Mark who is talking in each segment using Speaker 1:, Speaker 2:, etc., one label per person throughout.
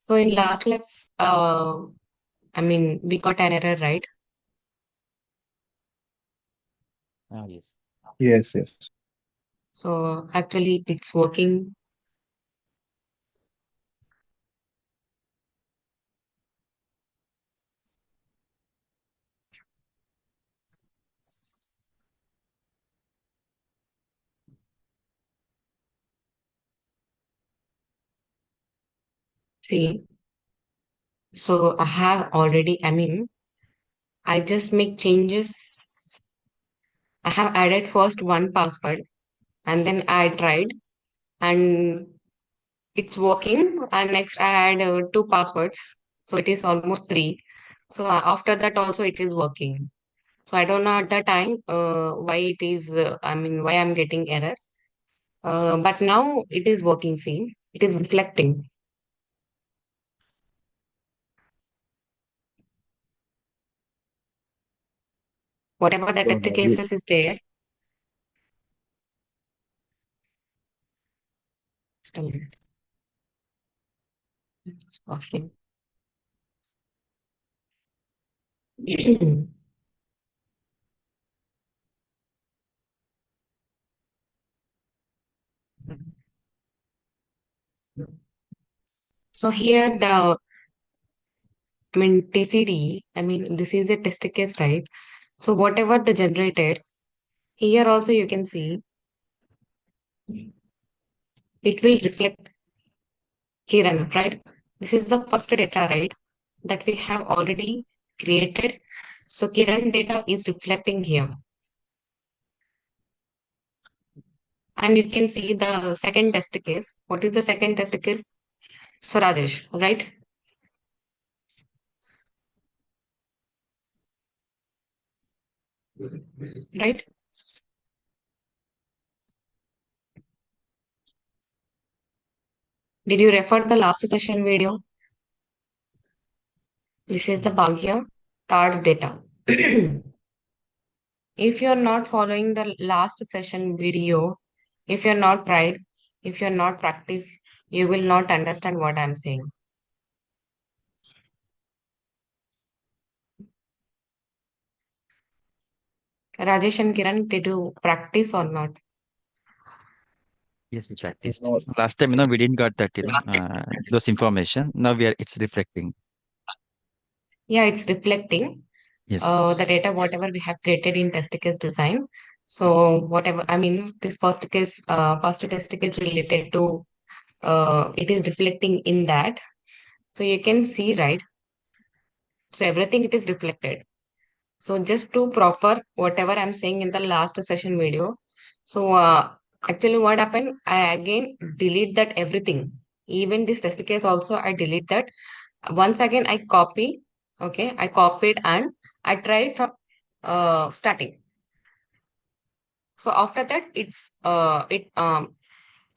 Speaker 1: So in last class, we got an error, right?
Speaker 2: Yes.
Speaker 3: Yes, yes.
Speaker 1: So actually it's working. See, so I have already, I just make changes. I have added first one password and then I tried and it's working. And next I add two passwords. So it is almost three. So after that also it is working. So I don't know at the time why it is, why I'm getting error. But now it is working. See, it is reflecting. Whatever the
Speaker 3: So
Speaker 1: test
Speaker 3: have you
Speaker 1: cases is there. Just a minute. It's working. So here TCD, this is a test case, right? So whatever the generated, here also you can see it will reflect Kiran, right? This is the first data, right? That we have already created. So Kiran data is reflecting here. And you can see the second test case. What is the second test case? So Rajesh, right? Right? Did you refer the last session video? This is the
Speaker 2: Mm.
Speaker 1: Bhagya card data. If you're not following the last session video, if you're not tried, if you're not practice, you will not understand what I'm saying. Rajesh and Kiran, did you practice or not?
Speaker 2: Yes, we practiced.
Speaker 3: no,
Speaker 2: Last time, we didn't got that, those information. Now it's reflecting.
Speaker 1: Yeah, it's reflecting
Speaker 2: Yes.
Speaker 1: the data, whatever we have created in test case design. So whatever, this first test case related to, it is reflecting in that. So you can see, right? So everything it is reflected. So just to proper whatever I'm saying in the last session video. So actually what happened, I again delete that everything. Even this test case also I delete that. Once again I copy, okay, I copied and I tried from starting. So after that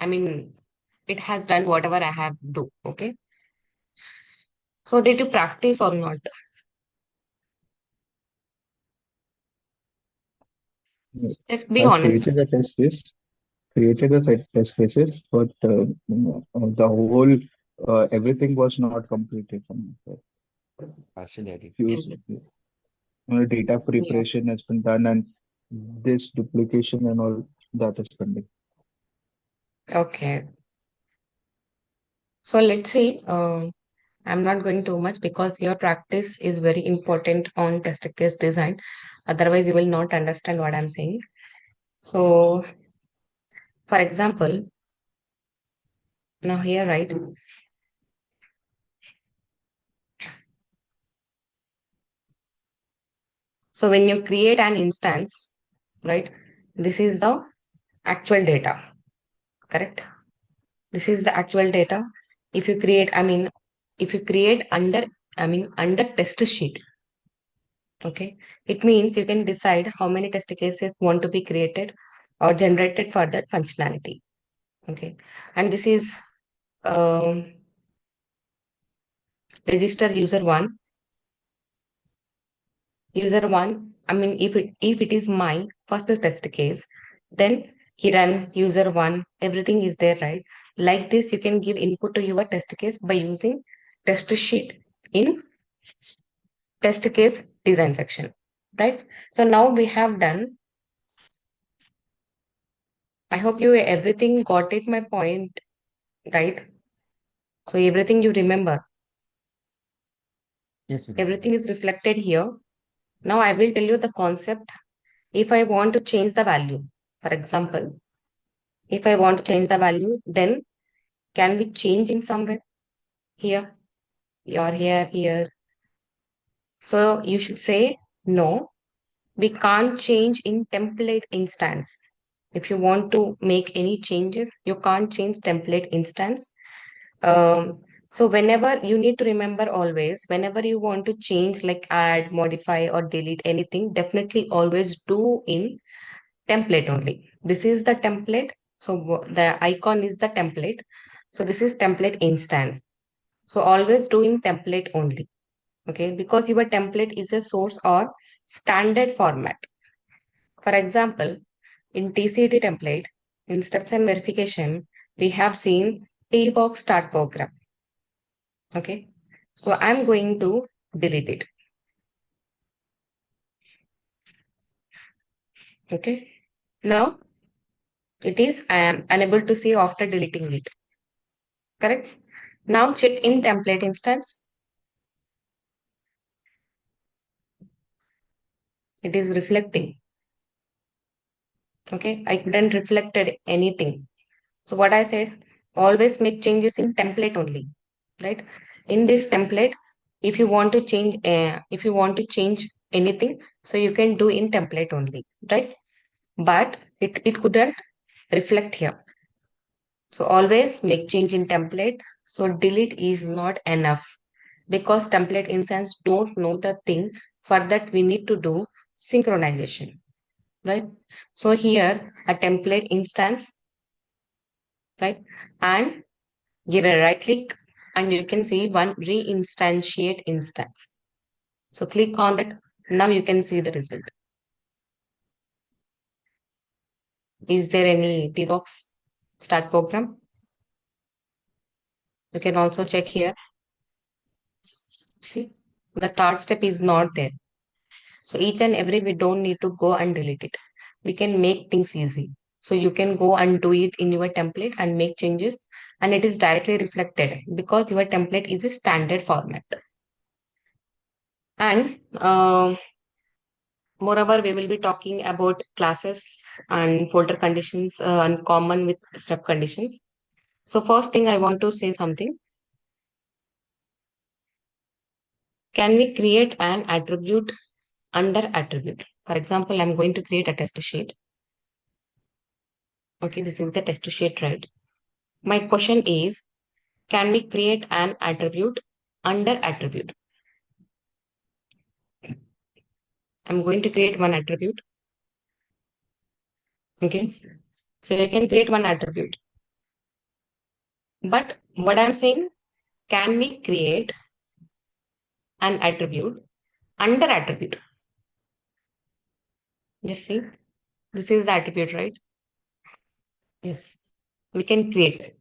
Speaker 1: I mean it has done whatever I have do. Okay. So did you practice or not? Just be
Speaker 3: I've
Speaker 1: honest.
Speaker 3: created a test case, created a test cases, but the whole everything was not completed.
Speaker 2: Partially, I did.
Speaker 3: Few data
Speaker 1: Yeah.
Speaker 3: preparation has been done, and this duplication and all that is pending.
Speaker 1: Okay. So let's see. I'm not going too much because your practice is very important on test case design. Otherwise, you will not understand what I'm saying. So, for example, now here, right? So when you create an instance, right? This is the actual data, correct? This is the actual data. If you create, if you create under test sheet, okay, it means you can decide how many test cases want to be created or generated for that functionality. Okay, and this is um, register user one, user one. If it is my first test case, then Kiran user one, everything is there, right? Like this, you can give input to your test case by using test sheet in test case design section, right? So now we have done. I hope you everything got it my point, right? So everything you remember,
Speaker 2: Yes, Vidya.
Speaker 1: everything is reflected here. Now I will tell you the concept. If I want to change the value, for example, if I want to change the value, then can we change in somewhere here, or here? So you should say no. We can't change in template instance. If you want to make any changes, you can't change template instance. So whenever you need to remember always, whenever you want to change, like add, modify, or delete anything, definitely always do in template only. This is the template. So the icon is the template. So this is template instance. So always do in template only. Okay, because your template is a source or standard format. For example, in TCT template, in steps and verification, we have seen T-box start program. Okay, so I'm going to delete it. Okay, now it is I am unable to see after deleting it. Correct. Now check in template instance. It is reflecting. Okay, I couldn't reflected anything. So what I said, always make changes in template only, right? In this template, if you want to change anything, so you can do in template only, right? But it couldn't reflect here. So always make change in template. So delete is not enough because template instance don't know the thing. For that we need to do synchronization, right? So here a template instance, right? And give a right click and you can see one reinstantiate instance. So click on that. Now you can see the result. Is there any T-box start program? You can also check here. See, the third step is not there. So each and every we don't need to go and delete it. We can make things easy. So you can go and do it in your template and make changes and it is directly reflected because your template is a standard format. And moreover, we will be talking about classes and folder conditions and common with step conditions. So first thing I want to say something. Can we create an attribute under attribute? For example, I'm going to create a test sheet. Okay, this is the test sheet, right? My question is, can we create an attribute under attribute? I'm going to create one attribute. Okay, so you can create one attribute. But what I'm saying, can we create an attribute under attribute? Just see, this is the attribute, right? Yes, we can create it.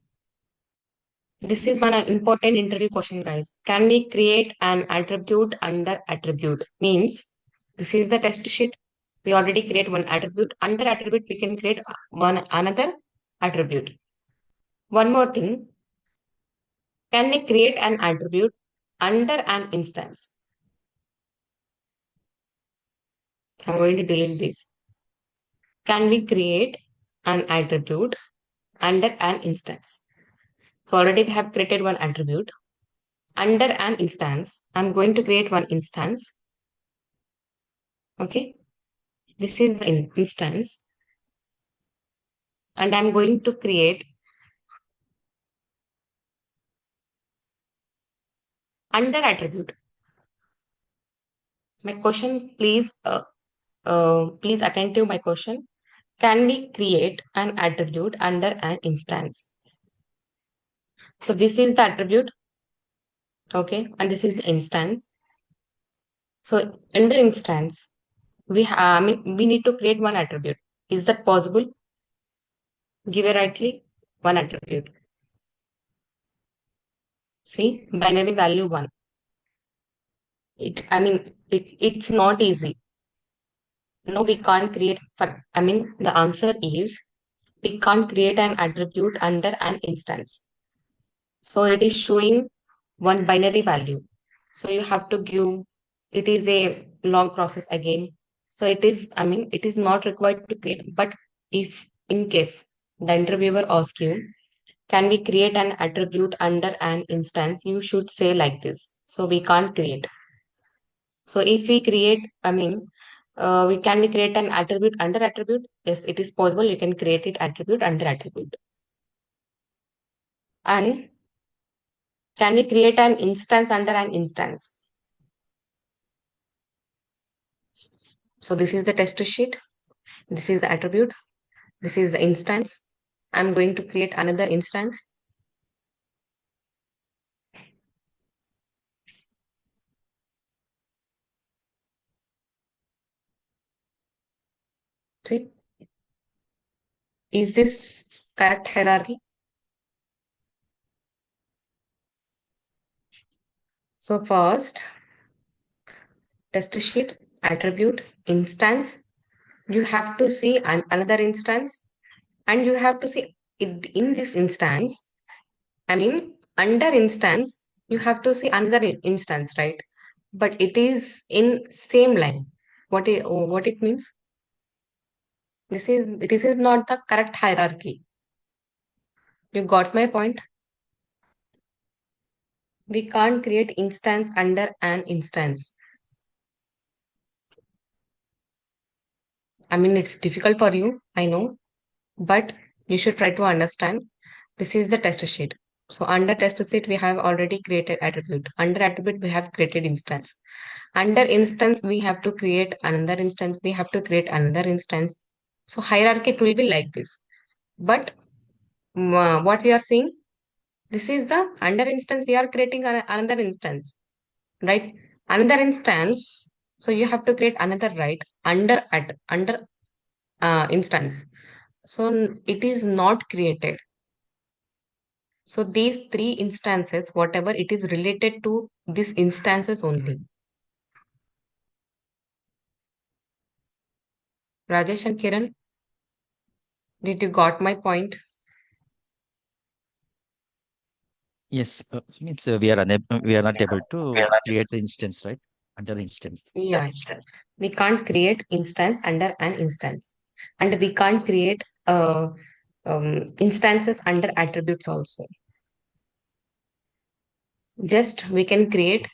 Speaker 1: This is one important interview question, guys. Can we create an attribute under attribute? Means this is the test sheet. We already create one attribute. Under attribute, we can create one another attribute. One more thing. Can we create an attribute under an instance? I'm going to delete this. Can we create an attribute under an instance? So already we have created one attribute. Under an instance, I'm going to create one instance. Okay, this is the instance, and I'm going to create under attribute. My question, please attend to my question. Can we create an attribute under an instance? So this is the attribute, okay, and this is the instance. So under instance, we need to create one attribute. Is that possible? Give a right click, one attribute. See, binary value 1. It's not easy. No, we can't create, the answer is we can't create an attribute under an instance. So it is showing one binary value. So you have to give, it is a long process again. So it is not required to create. But if in case the interviewer asks you, can we create an attribute under an instance? You should say like this. So we can't create. So if we create, we create an attribute under attribute? Yes, it is possible. You can create it attribute under attribute. And can we create an instance under an instance? So this is the test sheet. This is the attribute. This is the instance. I'm going to create another instance. See, is this correct hierarchy? So first, test sheet, attribute, instance. You have to see another instance, and you have to see it in this instance. Under instance, you have to see another instance, right? But it is in same line. What it means? This is not the correct hierarchy. You got my point? We can't create instance under an instance. It's difficult for you, I know, but you should try to understand. This is the test sheet. So under test sheet, we have already created attribute. Under attribute, we have created instance. Under instance, we have to create another instance. We have to create another instance. So hierarchy it will be like this. But what we are seeing, this is the under instance. We are creating another instance, right? Another instance. So you have to create another, right? Under instance. So it is not created. So these three instances, whatever it is related to these instances only. Rajesh and Kiran, did you got my point?
Speaker 2: Yes, means we are not able to create the instance, right? Under instance.
Speaker 1: Yes. We can't create instance under an instance. And we can't create instances under attributes also. Just we can create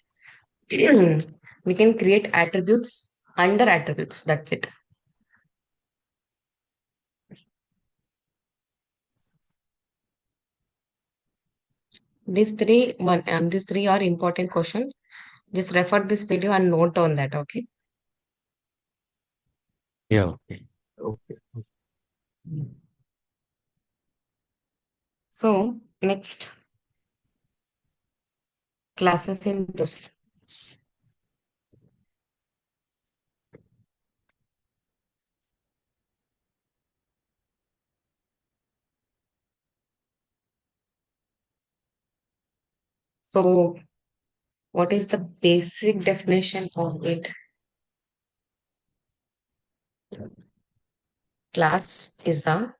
Speaker 1: we can create attributes under attributes. That's it. These three are important questions. Just refer this video and note on that, okay?
Speaker 2: Yeah, okay.
Speaker 3: Okay.
Speaker 1: So next, classes in Tosca. So what is the basic definition of it? Class is a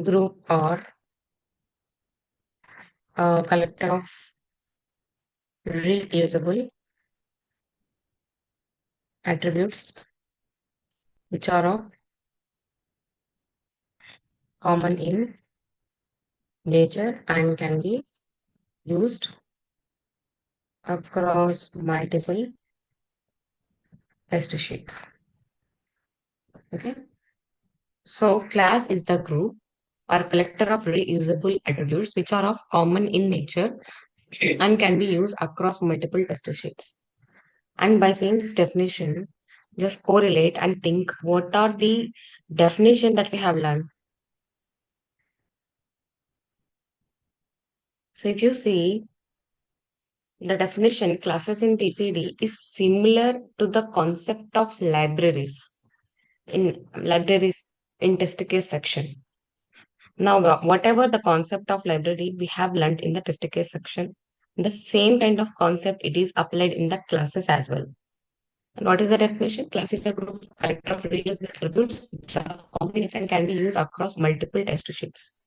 Speaker 1: group or a collector of reusable attributes which are of common in nature and can be used across multiple test sheets. Okay. So class is the group or collector of reusable attributes which are of common in nature and can be used across multiple test sheets. And by seeing this definition, just correlate and think what are the definition that we have learned. So if you see the definition classes in TCD is similar to the concept of libraries in test case section. Now, whatever the concept of library we have learned in the test case section, the same kind of concept it is applied in the classes as well. And what is the definition? Class is a group collector of reusable attributes which are of combination and can be used across multiple test sheets.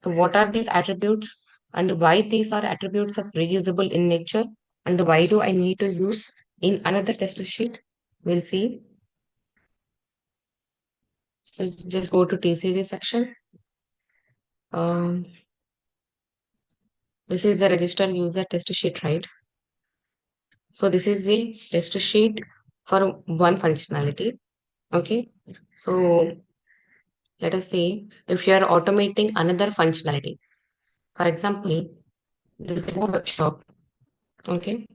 Speaker 1: So what are these attributes and why these are attributes of reusable in nature and why do I need to use in another test sheet? We'll see. So just go to TCD section. Um, this is the register user test sheet, right? So this is the test sheet for one functionality. Okay. So let us say if you are automating another functionality, for example, this demo workshop. Okay.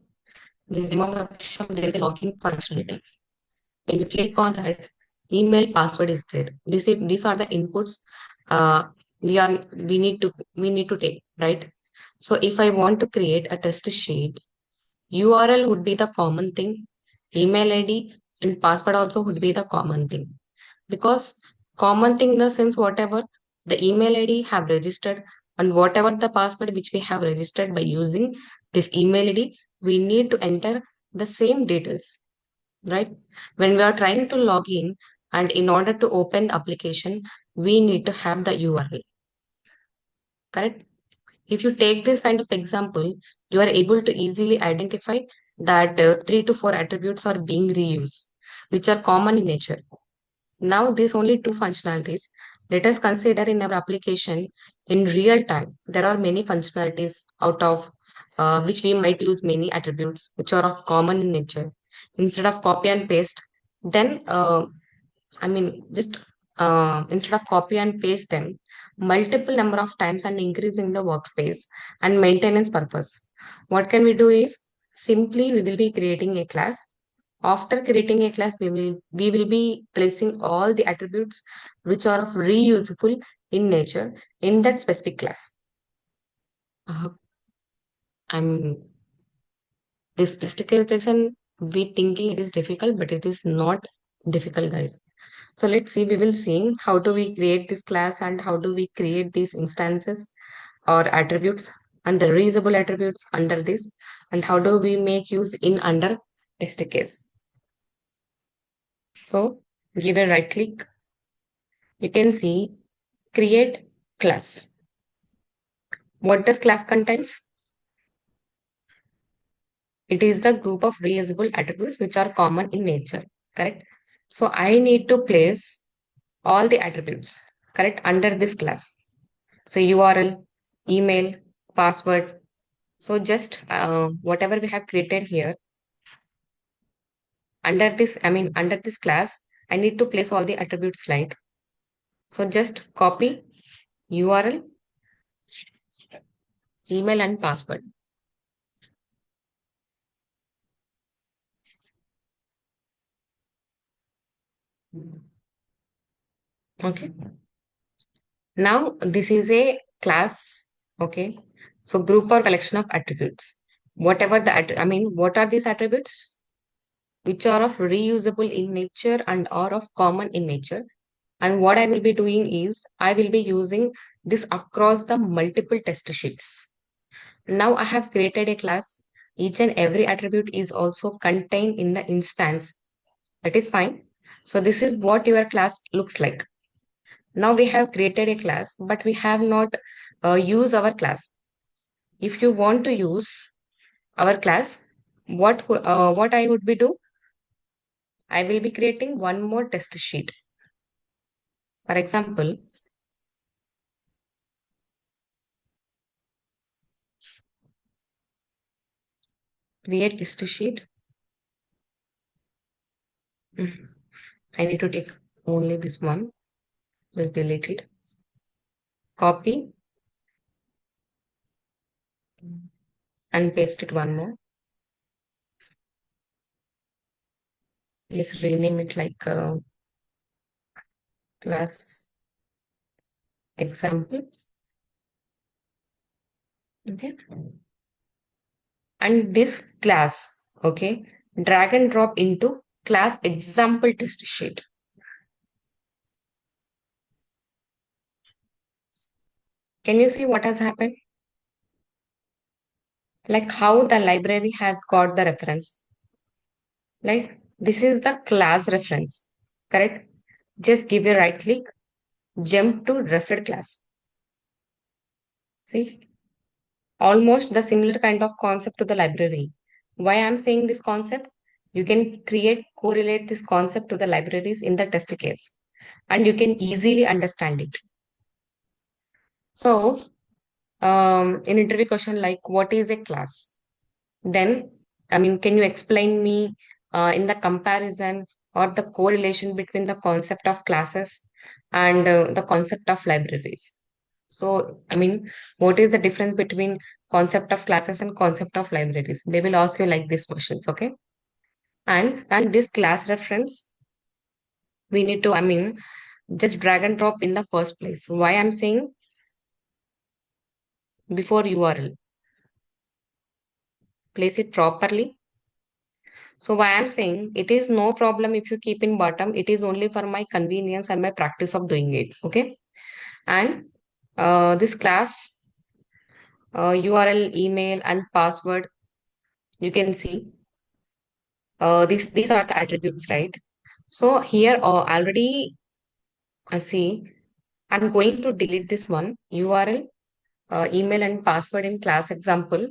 Speaker 1: This demo workshop, there is a login functionality. When you click on that, email password is there. These are the inputs we need to take, right? So if I want to create a test sheet, URL would be the common thing, email ID and password also would be the common thing. Because common thing in the sense whatever the email ID have registered and whatever the password which we have registered by using this email ID, we need to enter the same details, right? When we are trying to log in and in order to open the application, we need to have the URL, correct? If you take this kind of example, you are able to easily identify that 3 to 4 attributes are being reused, which are common in nature. Now, these only two functionalities. Let us consider in our application in real time. There are many functionalities out of which we might use many attributes which are of common in nature. Instead of copy and paste, then just instead of copy and paste them multiple number of times and increasing the workspace and maintenance purpose. What can we do is simply we will be creating a class. After creating a class, we will be placing all the attributes which are of reusable in nature in that specific class. Uh, I'm this statistical section. We thinking it is difficult, but it is not difficult, guys. So let's see. We will see how do we create this class and how do we create these instances or attributes and the reusable attributes under this, and how do we make use in under test case. So give a right click. You can see create class. What does class contains? It is the group of reusable attributes which are common in nature, correct? So I need to place all the attributes, correct, under this class. So URL, email, password. So just whatever we have created here under this class, I need to place all the attributes like. So just copy URL, email and password. Okay. Now this is a class. Okay. So group or collection of attributes. Whatever what are these attributes? Which are of reusable in nature and are of common in nature. And what I will be doing is I will be using this across the multiple test sheets. Now I have created a class. Each and every attribute is also contained in the instance. That is fine. So this is what your class looks like. Now we have created a class, but we have not used our class. If you want to use our class, what I would be do? I will be creating one more test sheet. For example, create test sheet. I need to take only this one. Just delete it. Copy and paste it one more. Let's rename it like class example. Okay. And this class, okay, drag and drop into class example test sheet. Can you see what has happened? Like how the library has got the reference. Like this is the class reference, correct? Just give a right click, jump to referred class. See, almost the similar kind of concept to the library. Why I'm saying this concept? You can correlate this concept to the libraries in the test case, and you can easily understand it. So, in interview question like, what is a class? Then, I mean, can you explain me in the comparison or the correlation between the concept of classes and the concept of libraries? So, I mean, what is the difference between concept of classes and concept of libraries? They will ask you like these questions, okay? And this class reference, we need to, I mean, just drag and drop in the first place. Why I'm saying before URL, place it properly. So why I'm saying it is no problem if you keep in bottom. It is only for my convenience and my practice of doing it. Okay. And this class URL, email, and password, you can see these are the attributes, right? So here already I see I'm going to delete this one URL, email, and password in class example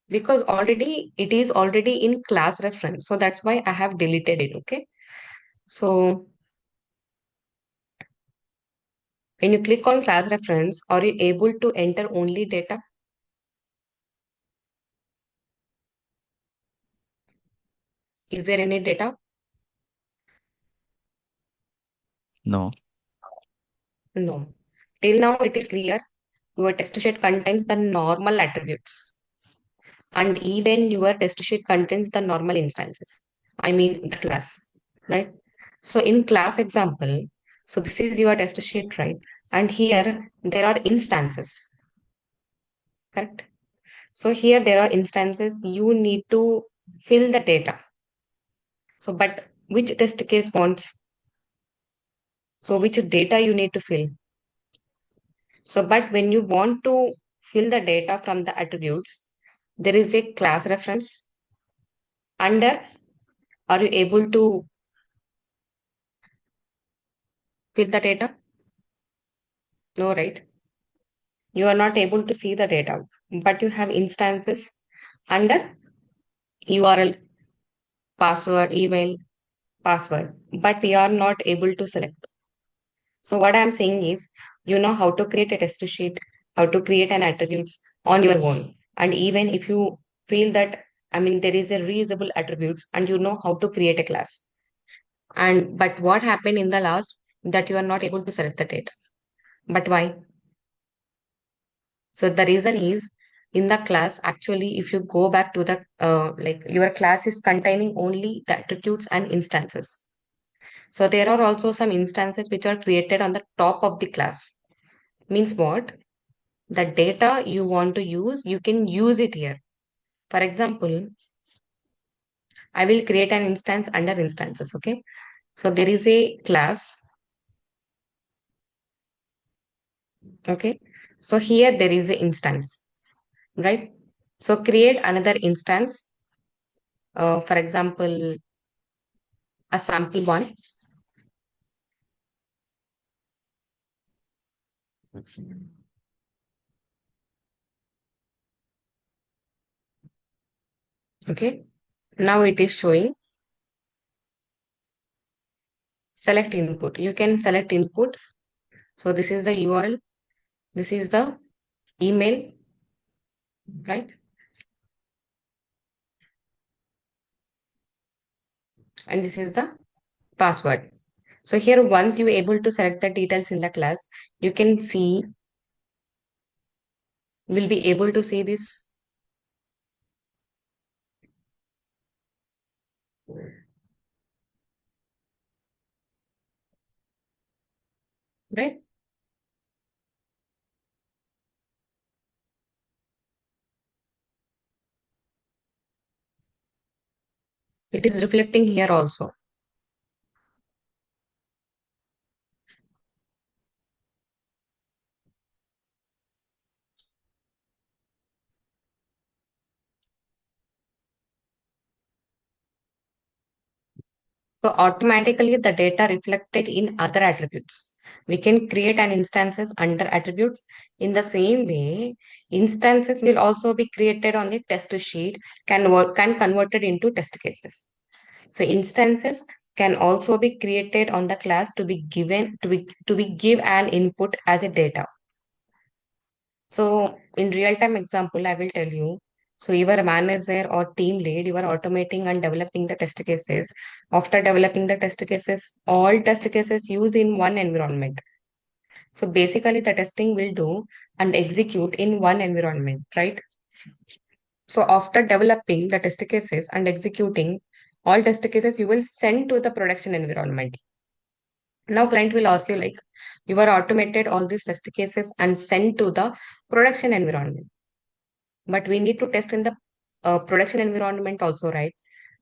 Speaker 1: because already it is already in class reference. So that's why I have deleted it. Okay. So when you click on class reference, are you able to enter only data? Is there any data?
Speaker 2: No.
Speaker 1: No. Till now it is clear. Your test sheet contains the normal attributes. And even your test sheet contains the normal instances. I mean the class, right? So in class example, so this is your test sheet, right? And here there are instances, correct? So here there are instances you need to fill the data. So but which test case wants? So which data you need to fill? So but when you want to fill the data from the attributes, there is a class reference under. Are you able to fill the data? No, right? You are not able to see the data, but you have instances under URL, password, email, password, but we are not able to select. So what I'm saying is, you know how to create a test sheet, how to create an attributes on your own. And even if you feel that, I mean, there is a reusable attributes and you know how to create a class. And but what happened in the last that you are not able to select the data. But why? So the reason is in the class, actually, if you go back to the like your class is containing only the attributes and instances. So there are also some instances which are created on the top of the class. Means what? The data you want to use, you can use it here. For example, I will create an instance under instances. Okay. So there is a class. Okay. So here there is an instance, right? So create another instance. For example, a sample one. Okay. Now it is showing select input. You can select input. So this is the URL. This is the email, right? And this is the password. So here, once you able to select the details in the class, you can see, will be able to see this, right? It is reflecting here also. So automatically the data reflected in other attributes. We can create an instances under attributes. In the same way, instances will also be created on the test sheet, can converted into test cases. So instances can also be created on the class to be given to be give an input as a data. So in real time example, I will tell you. So you are a manager or team lead, you are automating and developing the test cases. After developing the test cases, all test cases use in one environment. So basically the testing will do and execute in one environment, right? So after developing the test cases and executing all test cases, you will send to the production environment. Now client will ask you like, you are automated all these test cases and sent to the production environment. But we need to test in the production environment also, right?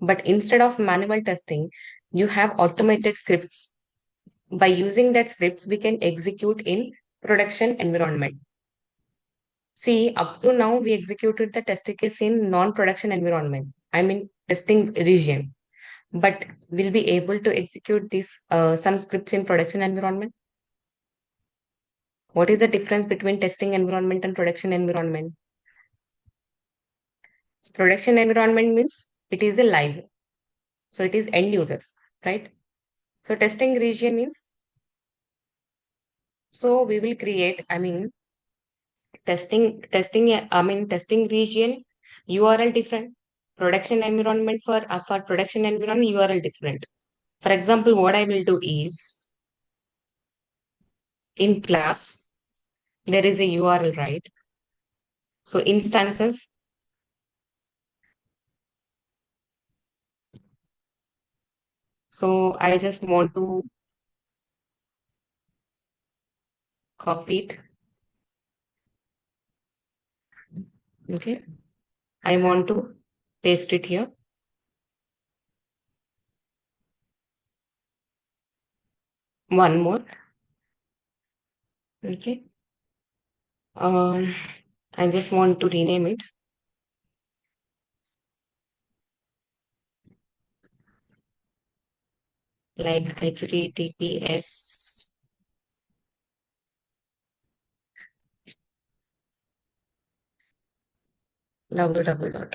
Speaker 1: But instead of manual testing, you have automated scripts. By using that scripts, we can execute in production environment. See, up to now, we executed the test case in non-production environment. I mean, testing region. But we'll be able to execute these some scripts in production environment. What is the difference between testing environment and production environment? Production environment means it is a live. So it is end users, right? So testing region means, so we will create, testing region URL different. Production environment for production environment URL different. For example, what I will do is in class, there is a URL, right? So instances, so I just want to copy it. Okay. I want to paste it here. One more. Okay. Um, I just want to rename it like HTTPS www.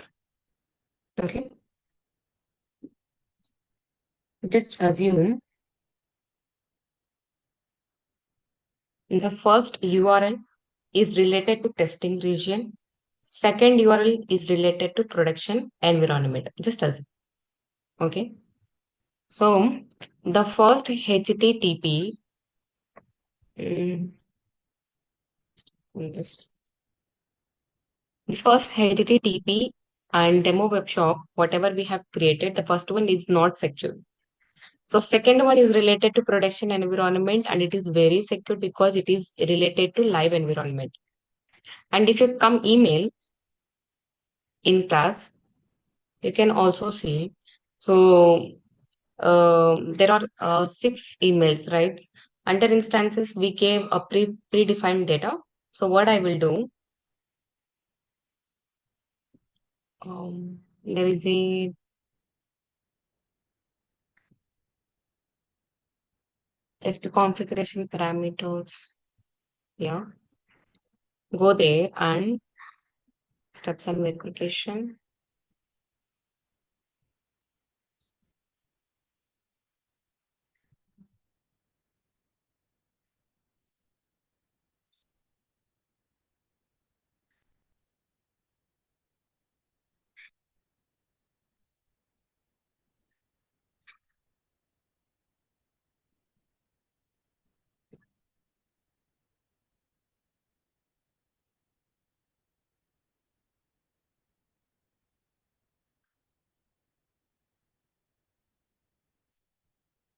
Speaker 1: Okay. Just assume the first URL is related to testing region. Second URL is related to production environment. Just assume. Okay. So the first HTTP, yes, this first HTTP and demo web shop, whatever we have created, the first one is not secure. So second one is related to production environment and it is very secure because it is related to live environment. And if you come email in class, you can also see. So there are six emails, right? Under instances, we gave a predefined data. So what I will do, there is a test configuration parameters. Yeah, go there and steps and verification.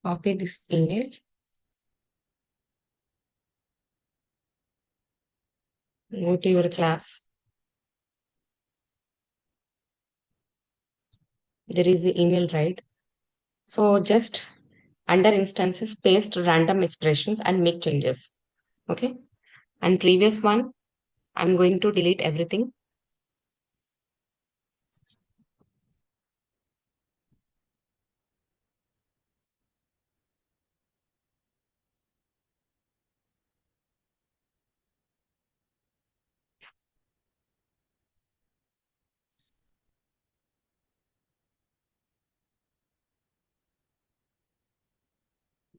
Speaker 1: Copy this email. Go to your class. There is the email, right? So just under instances, paste random expressions and make changes. Okay. And previous one, I'm going to delete everything.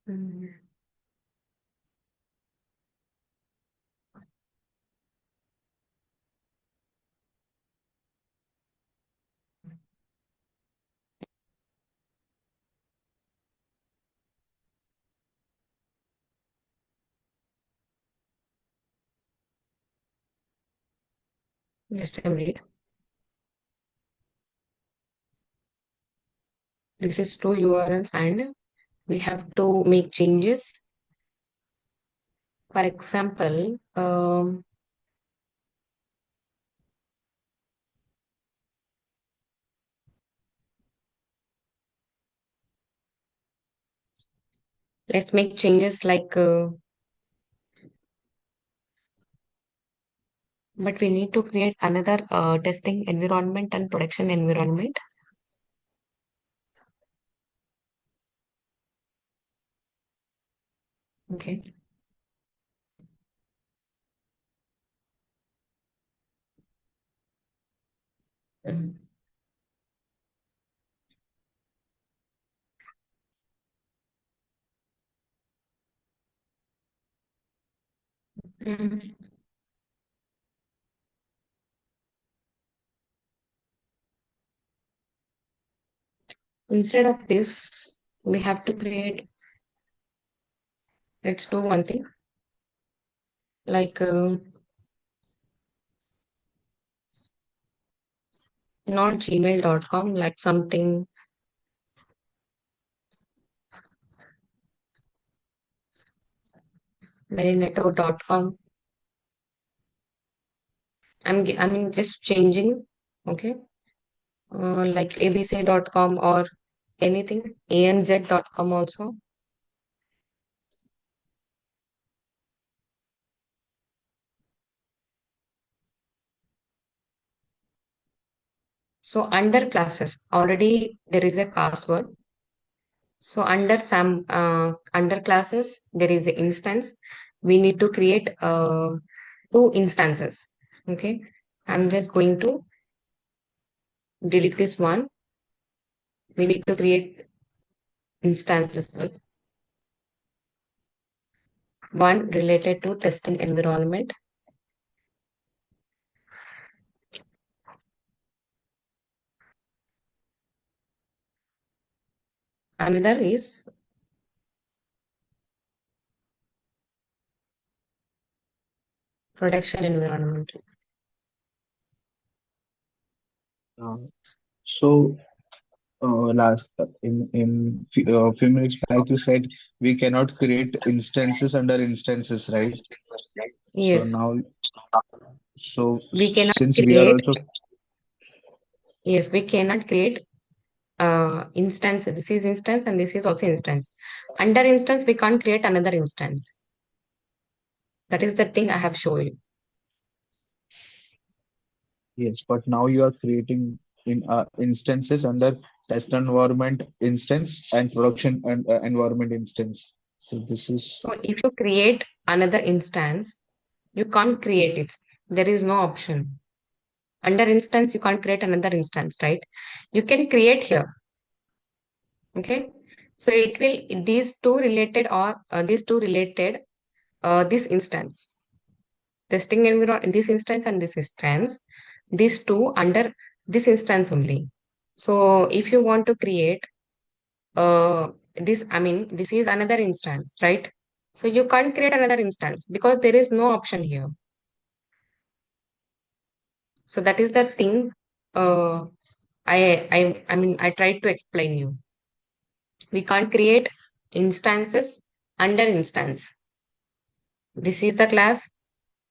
Speaker 1: Mm. Just a minute. This is two URLs and we have to make changes. For example, let's make changes like, but we need to create another testing environment and production environment. Okay. Mm. Mm. Instead of this, we have to create, let's do one thing like not gmail.com, like something marinato.com. I mean just changing, okay, like abc.com or anything, anz.com also. So under classes, already there is a password. So under classes, there is an instance. We need to create two instances. Okay. I'm just going to delete this one. We need to create instances. One related to testing environment. Another is production environment.
Speaker 3: Uh, so last in few minutes back you said we cannot create instances under instances, right? So
Speaker 1: Yes,
Speaker 3: now, so
Speaker 1: we cannot
Speaker 3: since we are
Speaker 1: create.
Speaker 3: also,
Speaker 1: Yes, we cannot create instance. This is instance and this is also instance. Under instance, we can't create another instance. That is the thing I have shown you.
Speaker 3: yes, but now you are creating in instances under test environment instance and production and environment instance. So this is,
Speaker 1: So if you create another instance, you can't create it. There is no option. Under instance, you can't create another instance, right? You can create here. Okay. So it will, these two related or this instance, testing environment, in this instance and this instance, these two under this instance only. So if you want to create this, I mean, this is another instance, right? So you can't create another instance because there is no option here. So that is the thing. Uh, I mean, I tried to explain you. We can't create instances under instance. This is the class.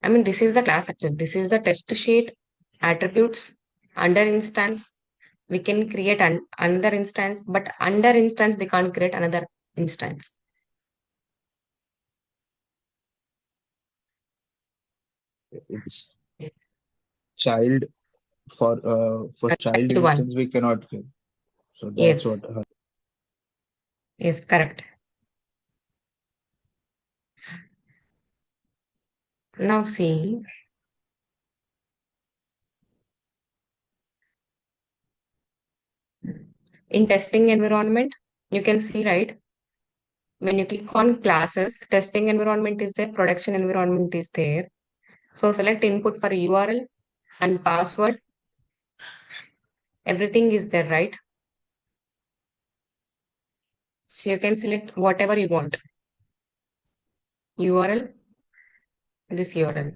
Speaker 1: I mean, this is the class actually. This is the test sheet attributes under instance. We can create another instance, but under instance, we can't create another instance.
Speaker 3: it's child for child
Speaker 1: Child one.
Speaker 3: instance we cannot create. So that's what.
Speaker 1: Yes. Yes, correct. Now see, in testing environment, you can see, right? When you click on classes, testing environment is there, production environment is there. So select input for URL and password. Everything is there, right? So you can select whatever you want. URL, this URL.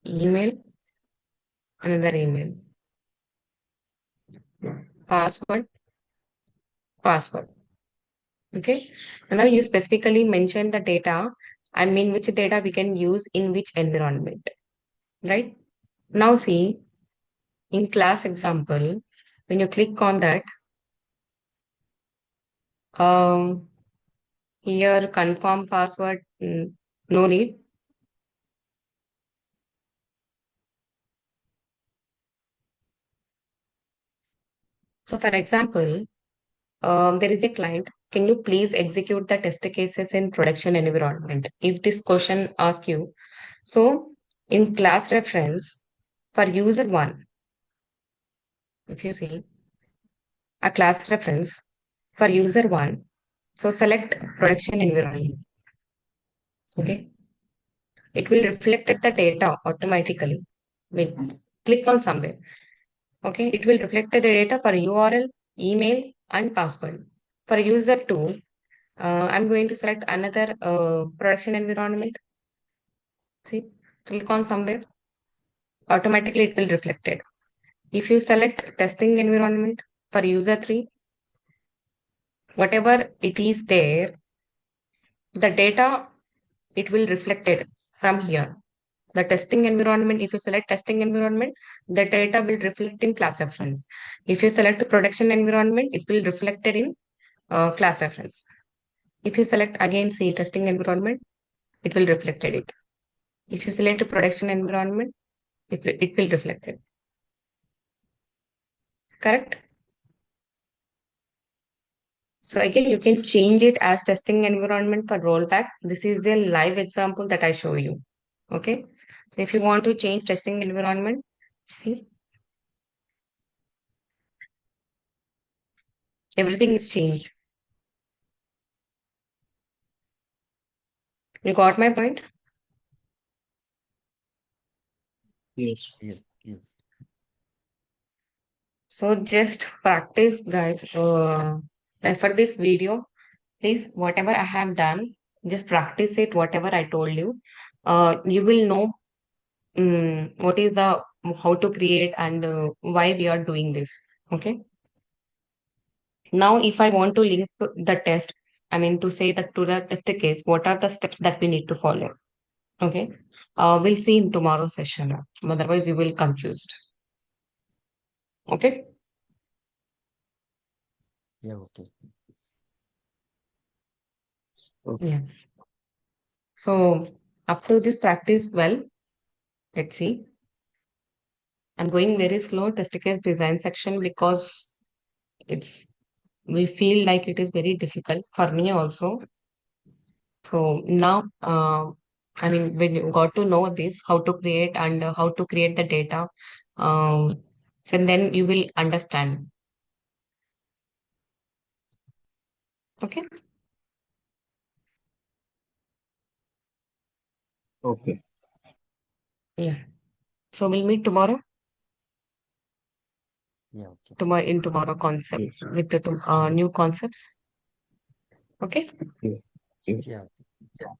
Speaker 1: Email, another email. Password, password. Okay. And now you specifically mention the data. I mean, which data we can use in which environment, right? Now see, in class example, when you click on that, um, here confirm password, no need. So for example, there is a client. Can you please execute the test cases in production environment? If this question asks you, so in class reference for user one, if you see a class reference for user one, so select production environment. Okay, it will reflect the data automatically. Wait, click on somewhere. Okay, it will reflect the data for URL, email, and password. For user two, I'm going to select another production environment. See, click on somewhere, automatically it will reflect it. If you select testing environment for user 3, whatever it is there, the data, it will reflect it from here. The testing environment, if you select testing environment, the data will reflect in class reference. If you select the production environment, it will reflect it in class reference. If you select again, see testing environment, it will reflect it. If you select a production environment, it will reflect it. Correct? So again, you can change it as testing environment for rollback. This is a live example that I show you. Okay. So if you want to change testing environment, see, everything is changed. You got my point?
Speaker 3: Yes.
Speaker 2: Yes. Yes.
Speaker 1: So just practice, guys. For this video, please, whatever I have done, just practice it, whatever I told you. You will know what is the how to create and why we are doing this. Okay. Now, if I want to link the test, I mean to say that to the test case, what are the steps that we need to follow? Okay. We'll see in tomorrow's session. Otherwise, you will confused. Okay.
Speaker 2: Yeah. Okay.
Speaker 3: Okay.
Speaker 1: Yeah. So up to this practice, well, let's see. I'm going very slow test case design section because it's we feel like it is very difficult for me also. So now, I mean, when you got to know this, how to create and how to create the data, so then you will understand. Okay.
Speaker 3: Okay.
Speaker 1: Yeah. So we'll meet tomorrow.
Speaker 2: Yeah. Okay.
Speaker 1: Tomorrow concept
Speaker 3: Yes.
Speaker 1: with the new concepts. Okay.
Speaker 3: Yes. Yes.
Speaker 2: Yeah.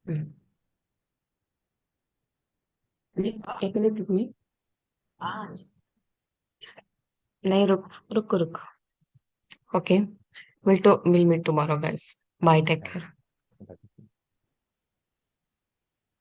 Speaker 1: Mm. एक minute रुक मी नहीं रुक रुक रुक. Okay. We'll meet tomorrow, guys. Bye. Take
Speaker 2: Yeah.
Speaker 1: care.